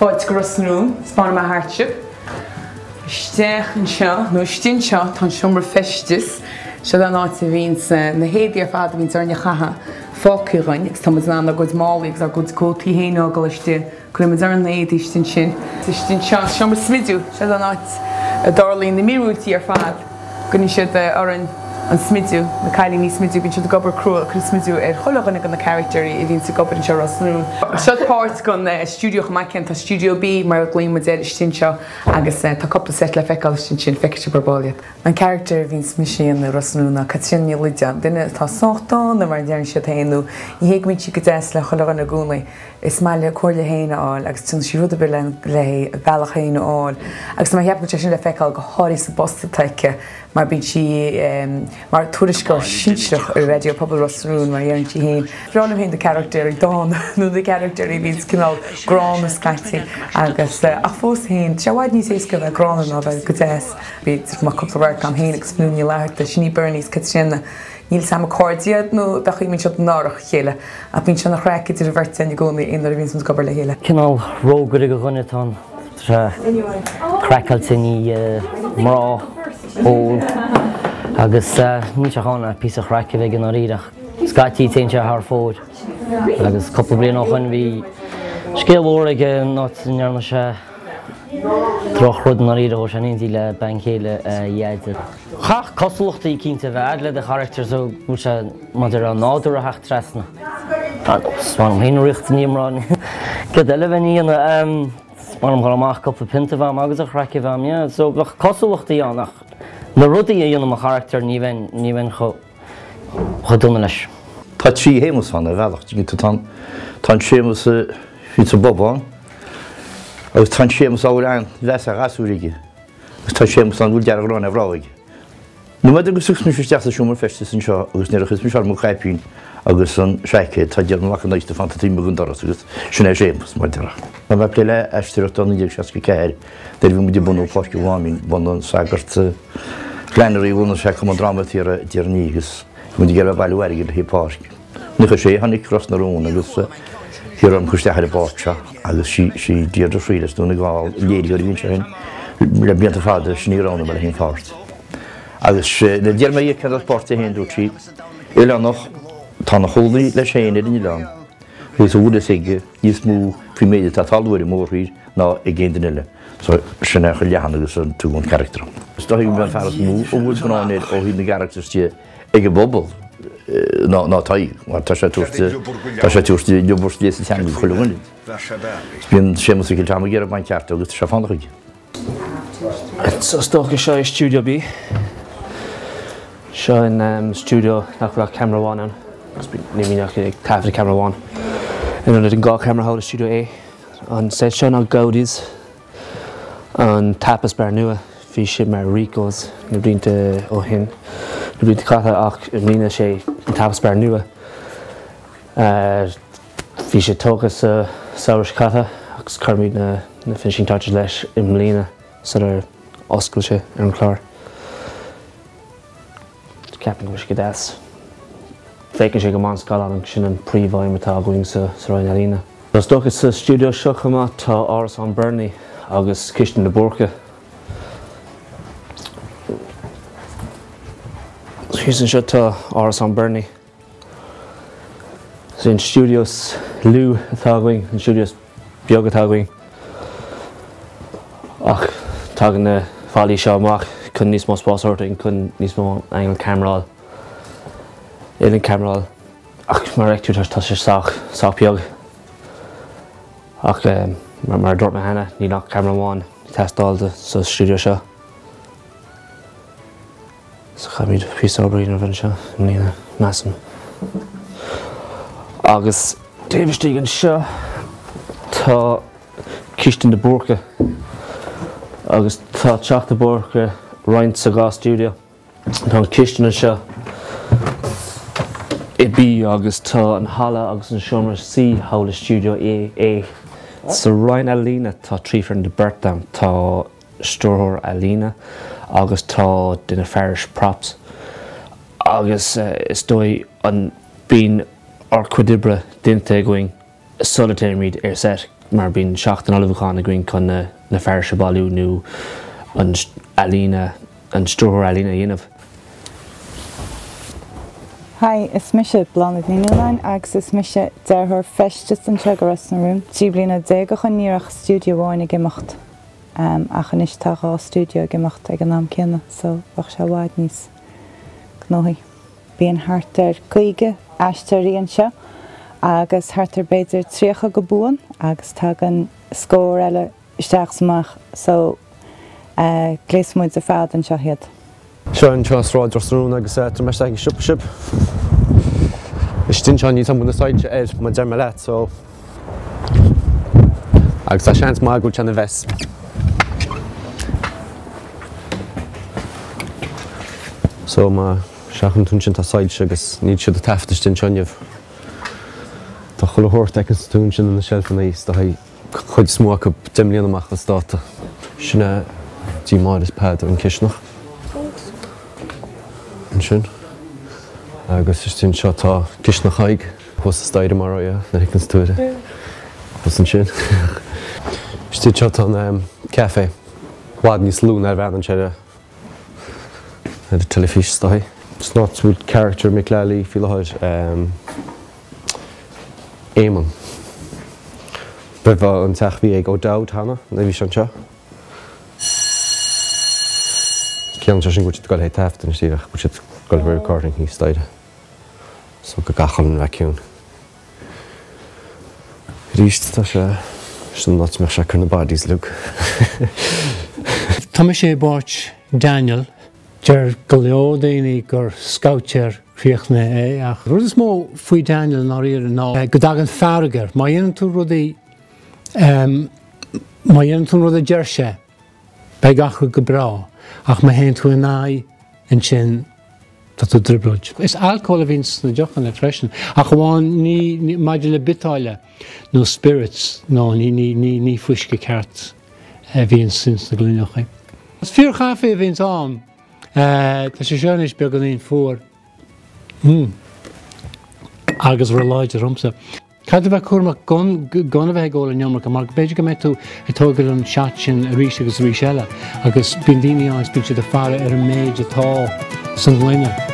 Fáilt go Rún, spána a hartse. Steach an seo, nó stin seo tá siomra festis, se an áit a víns na héadí ar fád a víns arne chaha fácúrain, ag tá ná na gud málaí ag gud cótaí héine ágaliste, chuim ar an éadí stin sin. Stin seo siomra smidú, se an áit a darlín na míútaí ar fád, gunní siad ar an smidú, na cailí ní smidú, bín siad gobar cruúil chu smidú ar chulaganna gan na characterí i bhín sa gobar an seo Rún. Siad páirt gan stúdio chamacin tá Studio B mar glíim mod stin seo agus tá coppla set le feicáil sin feice barbáliad. An character bhín smisisian na Rúna Catrin Lidia, duine tá sochtán na mar dearan siad héanú, í héag míid si go deas le chulaganna gúnaí. Is mai le cuair le héine áil, agus tún si rud a le bailach héine áil, agus tá heapna sin le feicáil go háirí sa bosta taice, mar bín si mar tuairisceil sinseach ar radio pobl Rún mar dhearann si héin. Brálam héin de character ag dán, nó de character i bhín cinál grán na scaiti agus a fós héin, se bhaid níos éisce bheith grán ná bheith go déas. Bíd má cupla bhar gan héin ag smúne leart a sinní Bernice Catrinna. Níl sam accordiad nó bechí mín siad nárach chéile a bín se nach chreiciid ar bhirte na gcónaí inar a bhín san gobar le héile. Cinál rógur go gunne tá crackailte ní mrá ól agus ní seána pí a chreice bheith an áíireach. Scatí téinte th fód agus coppla blian á chun bhí scéalhór ag nánearna se troch rud an áíire ó se intí le bancéile dhéide. Chach cosúachta í cínta bheith le de character so bú se maidir an náidir a heach tresna. Smám hén richt níomrán. Go eile bheith íana spám go amach coppla pinta bheith agus a chreice bheith, so bheith cosúachta annach. Na rudaí a dhéanam a character ní bhain chodúna leis. Tá trí hémas fan a bhealach, tá sémas hí sa bobáin, agus tá sémas áil an leis a gasúige, agus tá sémas an bhúil dearach rán a bhráig. Nu me agus sus mis teachta siúmar festas an seo, agus nearachas mis mú chaipín agus an seice tá dearm lecha náiste fan tí gun doras agus sinna sémas mar dearach. Na bheith pléile eisteach an idir seaca ceir, der bhí mu de bunú páci bháin bun an sagart Glennerí bhúna se cum an dramatíí ar nígus, mu ggé a bailhhaigil hí páci. Nucha sé hanig cross na Rún agus hir an chuisteachir báte agus si díidir frílas dúna gáil léidir vín se hin le blianta fáda snírána le hín fát. Agus na ddéar mé ce pórta héon dú trí, ile nach tá na cholaí le séine in Ián. Rís bhúda sige níos mú fao méide tá talúir mórthír ná i ggéan ile. So sinna chu lehan agus an túún character. Sto hí ben fearras mú ó bhúil gonáid ó hí na characters tí ag bobbal ná taí, tá sé túirtí leborst lé teanú choúin. Bíon sémas go tam ggéar bain ceart agus se fannachuig. Stocha seo i Studio B. Seo in studio nach bhfuil camera bháin an, agus ní míach ag taifid camera bháin. Inar an gá camera hála Studio A. An sé seo ná Gaudís an tapas bar nua, bhí si mar Ricos na bríonnta ó hin. Na bríonnta catha ach mlína sé an tapas bar nua. Bhí sé tógus saoiris catha agus chuirmíd na finishing touches leis i mlína sa ar oscail sé ar an chlár. Ceapan go go deas. Féiceann sé go man scáil an sin an príomhhaim atá going sa roiin alína. Tás dóchas sa studio seo chumá tá áras an Bernie agus Christian de Borca. Christian seo tá áras an Bernie. So in studios Lou atá going, in studios beag atá going. Ach, tá gan na fáilí seo amach chun níos mó spásorta chun níos mó angel cameráil. Éileann cameráil. Ach, mar reictú tá sé sách beag. Ach, mar dúirt me hena, ní nach camera bháin testáilta sa studio seo. So chaimid pí ábrín ar bhain seo, nína measam. Agus déimhtí an seo tá Christian de Borca. Agus tá teach de Borca roiint sa gá studio. Tá Christian an seo i bí agus tá an hala agus an siomra sí hála Studio A. Sa roiin alína tá trífar de Bertam, tá stórthóir alína agus tá duine fearis props. Agus is dói an bín ar cuidibre dinta going solitaire míid ar set mar bín seacht an olbhán a grin chun na fearse balú nó an alína an stróthir alína dhéanamh. Hi, is mise blanad níúlein agus is mise dearthir festas an tegaras na rún. Tí blina déagach an níoach stúdioháin a gimacht. Achan is táá stúdio gimacht ag an nám cinna, so bach se bháid níos gnóí. Bíon hartar chuige eisteíonn se, agus hartar beidir tríocha go búan, agus tá an scór eile isteachsamach, so gléismúid a fád an seo hiad. Seo an teasráid dros rún agus tar meiste ag siúpa. Is tin seán ní tam na sáid má dearma leat, so agus tá seans má go tena bheits. So má seachan tún sin tá sáid agus níd siad a taftas tin seanamh. Tá chula thuirt ag an tún sin na seilfan éis, tá chuid smó go dimlíon amach le státa. Sinna dí máid is pad an cisnach. An sin. Agus is tin seo tá cisnach chaig, chus a staide mar na hic an stúide. Chus an sin. Is tin seo tá café. Bhád níos lún ar bhean an seide the telefís stái. It's not with character McLally filehaid éman. Bheith an teachbhí ag ó dád hana, na bhí sean seo. Ceann sin gúid go héit taft in síach, gúid go bhfuil recording hí staide. So go gachan an bheiciún. Ríist tá sé sin not meach se chun na bodies look. Tá sé báit Daniel Ger go leo daoine gur scouttear chríochna é ach rud is mó faoi Daniel ná riar ná go dagan feargar, má dhéanann tú rudaí má dhéanann tú rud a deir sé beag achra go brá ach má héann tú an áid an sin tá tú dribleid. Is alcohol a bhíns na deochan le freisin ach bháin ní maidir le bitáile nó spirits nó ní fuisce ceart a bhíon sins na glúneach. Is fíor chafe a bhíns am tá sé seanis beag an éon fuór agus reláid a romsa. Cad a bheith cuairmach gan a bheith ggóil an neamach mar beidir go méid tú tógadh an seat sin a rís agus rís eile agus bíon daoine áins bíonn siad a fearr ar an méid atá san ghlaine.